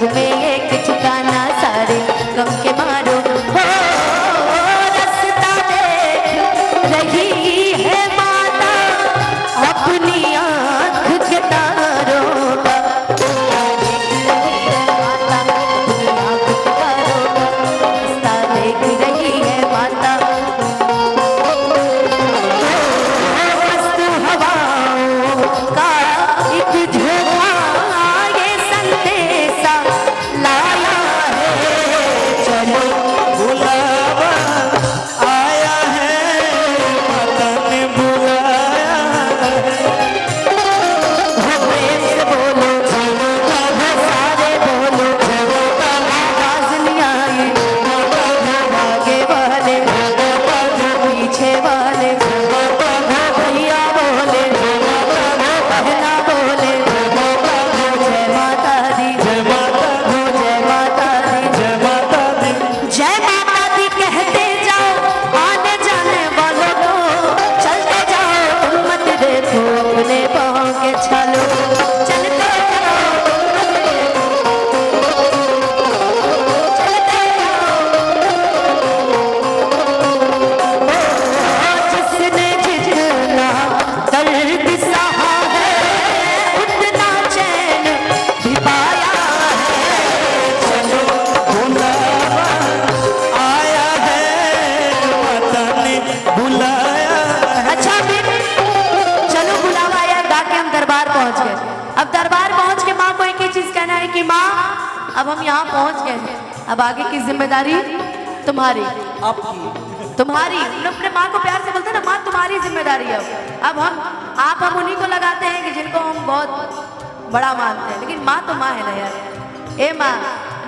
जग में एक ठिकाना सारे गम के मारो हो रास्ता देख रही है माता अपनी आँख के तारों का रास्ता देख रही है माता मस्त हवाओं का एक झोंका ये संदेशा लाया है चलो बुलावा आया है माता ने बुलाया प्रेम से बोलो सारे बोलो आवाज नहीं आई आगे वाले पीछे वाले भैया बोले बहना बोले जय माता दी जय माता जय माता दी जय माता दी जय माता दी कहते जाओ आने जाने वालों को चलते जाओ तुम मत देखो अपने पाँव के छालो चलते जाओ चलते जाओ जिसने जितना दर्द सहा है उतना चैन भी पाया है चलो बुलावा आया है माता ने बुलाया है अच्छा फिर चलो बुलावा आया गा के हम दरबार पहुंच गए। अब दरबार पहुंच के माँ को एक ही चीज कहना है कि माँ अब हम यहाँ पहुंच गए हैं, अब आगे की जिम्मेदारी तुम्हारी तुम्हारी अपने माँ को प्यार से बोलते हैं ना माँ तुम्हारी जिम्मेदारी है अब हम उन्हीं को लगाते हैं कि जिनको हम बहुत बड़ा मानते हैं लेकिन माँ तो माँ है ना यार। ए माँ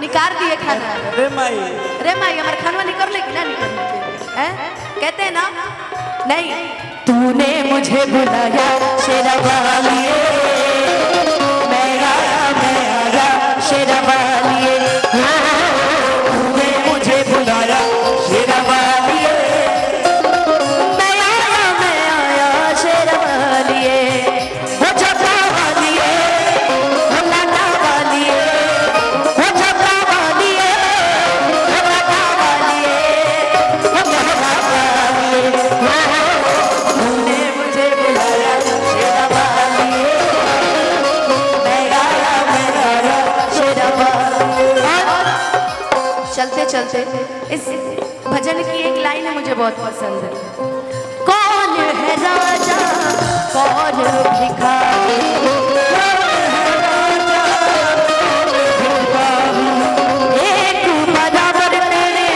निकाल दिए खाना रे माई रे माई हमारे खानवा निकल लेगी ना निकल हैं कहते हैं ना नहीं तूने मुझे बुलाया शेरवालिए मैं आया शेरवालिए तूने मुझे बुलाया शेरवालिए मैं आया शेरवालिए हो जबा वालिए हो लाटा वालिए हो जबा वालिए हो लाटा वालिए हो मेहरा वालिए तूने मुझे बुलाया शेरवालिए मैं आया शेरवालिए। चलते चलते इस भजन की एक लाइन है मुझे बहुत पसंद है कौन है राजा कौन भिखारी एक बराबर तेरे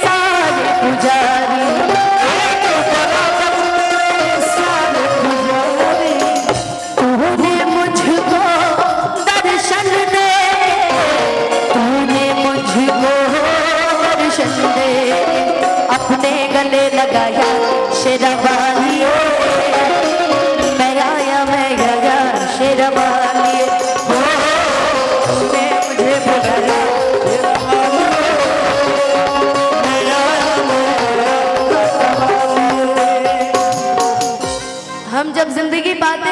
सारे पुजारी तूने मुझको दर्शन दे तूने मुझको दर्शन दे अपने गले लगाया शेरवालिए मैं आया शेरवालिए हो तूने मुझे बुलाया हम जब जिंदगी पाते